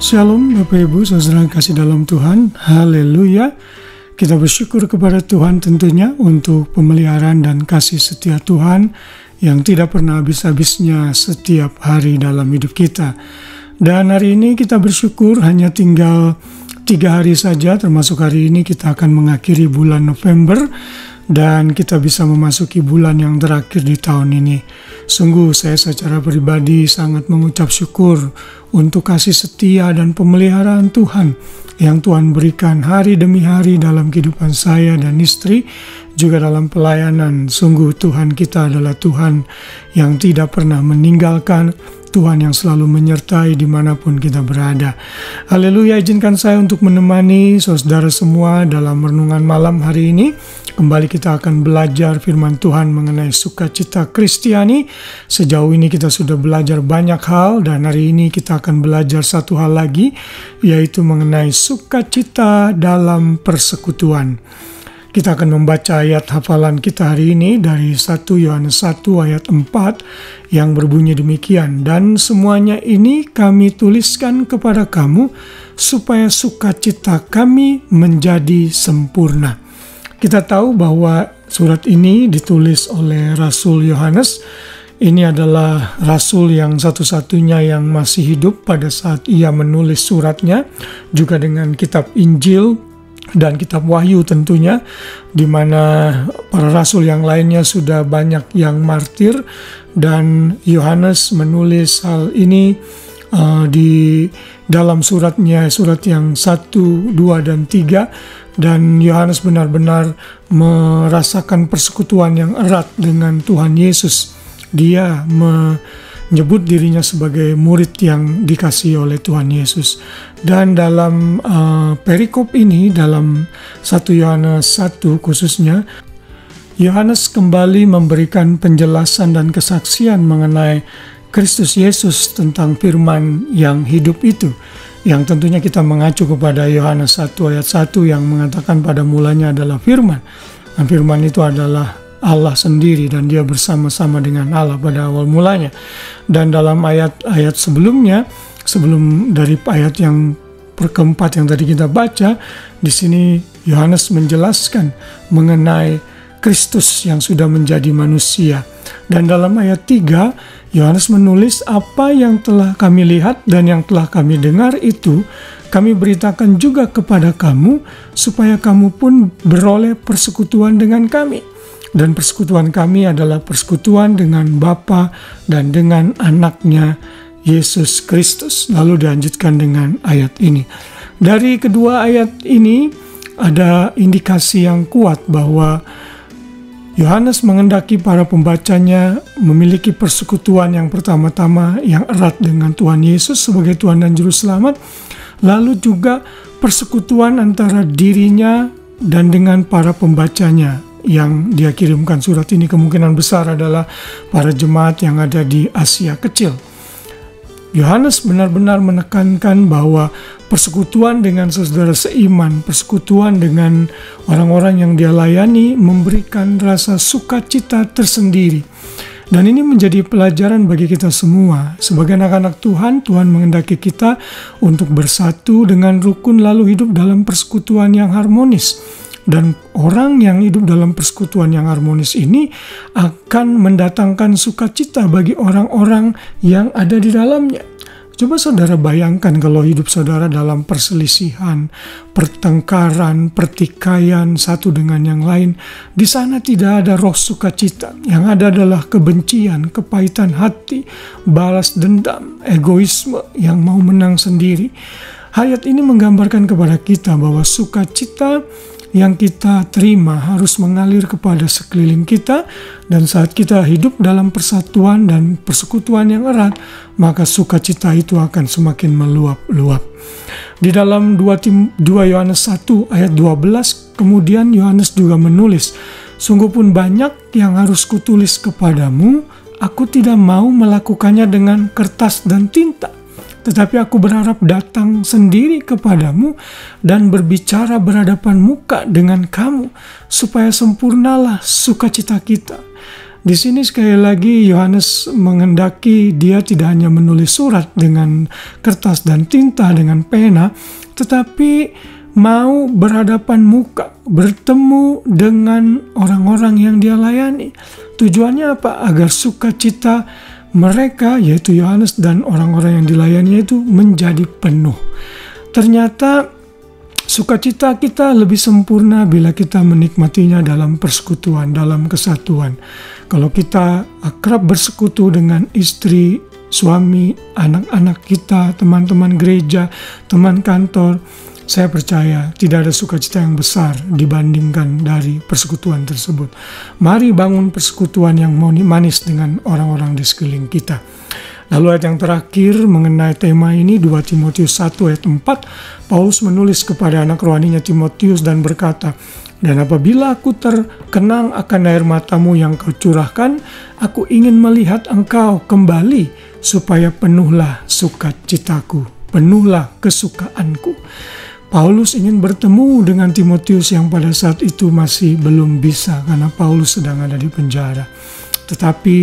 Shalom Bapak Ibu Saudara kasih dalam Tuhan. Haleluya. Kita bersyukur kepada Tuhan tentunya untuk pemeliharaan dan kasih setia Tuhan yang tidak pernah habis-habisnya setiap hari dalam hidup kita. Dan hari ini kita bersyukur hanya tinggal 3 hari saja, termasuk hari ini kita akan mengakhiri bulan November dan kita bisa memasuki bulan yang terakhir di tahun ini. Sungguh saya secara pribadi sangat mengucap syukur untuk kasih setia dan pemeliharaan Tuhan yang Tuhan berikan hari demi hari dalam kehidupan saya dan istri, juga dalam pelayanan. Sungguh Tuhan kita adalah Tuhan yang tidak pernah meninggalkan, Tuhan yang selalu menyertai dimanapun kita berada. Haleluya, izinkan saya untuk menemani saudara semua dalam renungan malam hari ini. Kembali kita akan belajar firman Tuhan mengenai sukacita Kristiani. Sejauh ini kita sudah belajar banyak hal dan hari ini kita akan belajar satu hal lagi, yaitu mengenai sukacita dalam persekutuan. Kita akan membaca ayat hafalan kita hari ini dari 1 Yohanes 1 ayat 4 yang berbunyi demikian. Dan semuanya ini kami tuliskan kepada kamu supaya sukacita kami menjadi sempurna. Kita tahu bahwa surat ini ditulis oleh Rasul Yohanes. Ini adalah rasul yang satu-satunya yang masih hidup pada saat ia menulis suratnya, juga dengan kitab Injil dan kitab Wahyu tentunya, di mana para rasul yang lainnya sudah banyak yang martir, dan Yohanes menulis hal ini di dalam suratnya, surat yang 1, 2, dan 3. Dan Yohanes benar-benar merasakan persekutuan yang erat dengan Tuhan Yesus. Dia menyebut dirinya sebagai murid yang dikasihi oleh Tuhan Yesus. Dan dalam perikop ini, dalam 1 Yohanes 1 khususnya, Yohanes kembali memberikan penjelasan dan kesaksian mengenai Kristus Yesus tentang firman yang hidup itu, yang tentunya kita mengacu kepada Yohanes 1 ayat 1 yang mengatakan pada mulanya adalah firman. Dan firman itu adalah Allah sendiri dan dia bersama-sama dengan Allah pada awal mulanya. Dan dalam ayat-ayat sebelumnya, sebelum dari ayat yang keempat yang tadi kita baca, di sini Yohanes menjelaskan mengenai Kristus yang sudah menjadi manusia. Dan dalam ayat 3, Yohanes menulis, apa yang telah kami lihat dan yang telah kami dengar itu kami beritakan juga kepada kamu, supaya kamu pun beroleh persekutuan dengan kami. Dan persekutuan kami adalah persekutuan dengan Bapa dan dengan anaknya Yesus Kristus. Lalu dilanjutkan dengan ayat ini. Dari kedua ayat ini ada indikasi yang kuat bahwa Yohanes mengendaki para pembacanya memiliki persekutuan yang pertama-tama yang erat dengan Tuhan Yesus sebagai Tuhan dan Juru Selamat, lalu juga persekutuan antara dirinya dan dengan para pembacanya yang dia kirimkan surat ini kemungkinan besar adalah para jemaat yang ada di Asia Kecil. Yohanes benar-benar menekankan bahwa persekutuan dengan saudara seiman, persekutuan dengan orang-orang yang dia layani memberikan rasa sukacita tersendiri. Dan ini menjadi pelajaran bagi kita semua. Sebagai anak-anak Tuhan, Tuhan menghendaki kita untuk bersatu dengan rukun lalu hidup dalam persekutuan yang harmonis. Dan orang yang hidup dalam persekutuan yang harmonis ini akan mendatangkan sukacita bagi orang-orang yang ada di dalamnya. Coba saudara bayangkan kalau hidup saudara dalam perselisihan, pertengkaran, pertikaian satu dengan yang lain. Di sana tidak ada roh sukacita. Yang ada adalah kebencian, kepahitan hati, balas dendam, egoisme yang mau menang sendiri. Ayat ini menggambarkan kepada kita bahwa sukacita yang kita terima harus mengalir kepada sekeliling kita, dan saat kita hidup dalam persatuan dan persekutuan yang erat, maka sukacita itu akan semakin meluap-luap. Di dalam 2 Yohanes 1 ayat 12, kemudian Yohanes juga menulis, sungguh pun banyak yang harus kutulis kepadamu, aku tidak mau melakukannya dengan kertas dan tinta. Tetapi aku berharap datang sendiri kepadamu dan berbicara berhadapan muka dengan kamu, supaya sempurnalah sukacita kita. Di sini sekali lagi Yohanes menghendaki dia tidak hanya menulis surat dengan kertas dan tinta dengan pena, tetapi mau berhadapan muka, bertemu dengan orang-orang yang dia layani. Tujuannya apa? Agar sukacita mereka, yaitu Yohanes dan orang-orang yang dilayani itu menjadi penuh. Ternyata sukacita kita lebih sempurna bila kita menikmatinya dalam persekutuan, dalam kesatuan. Kalau kita akrab bersekutu dengan istri, suami, anak-anak kita, teman-teman gereja, teman kantor, saya percaya tidak ada sukacita yang besar dibandingkan dari persekutuan tersebut. Mari bangun persekutuan yang manis dengan orang-orang di sekeliling kita. Lalu ayat yang terakhir mengenai tema ini, 2 Timotius 1 ayat 4, Paulus menulis kepada anak rohaninya Timotius dan berkata, "Dan apabila aku terkenang akan air matamu yang kau curahkan, aku ingin melihat engkau kembali, supaya penuhlah sukacitaku, penuhlah kesukaanku." Paulus ingin bertemu dengan Timotius yang pada saat itu masih belum bisa karena Paulus sedang ada di penjara. Tetapi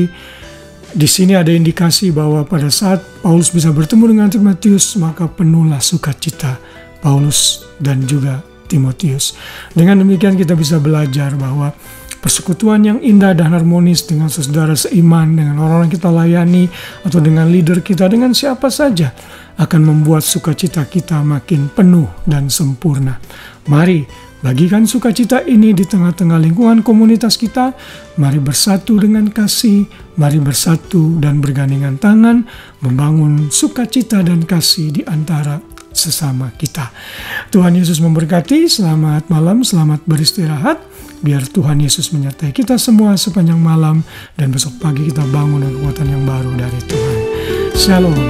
di sini ada indikasi bahwa pada saat Paulus bisa bertemu dengan Timotius, maka penuhlah sukacita Paulus dan juga Timotius. Dengan demikian kita bisa belajar bahwa persekutuan yang indah dan harmonis dengan saudara seiman, dengan orang-orang kita layani, atau dengan leader kita, dengan siapa saja, akan membuat sukacita kita makin penuh dan sempurna. Mari bagikan sukacita ini di tengah-tengah lingkungan komunitas kita. Mari bersatu dengan kasih, mari bersatu dan bergandengan tangan, membangun sukacita dan kasih di antara sesama kita. Tuhan Yesus memberkati. Selamat malam, selamat beristirahat. Biar Tuhan Yesus menyertai kita semua sepanjang malam, dan besok pagi kita bangun dengan kekuatan yang baru dari Tuhan. Shalom.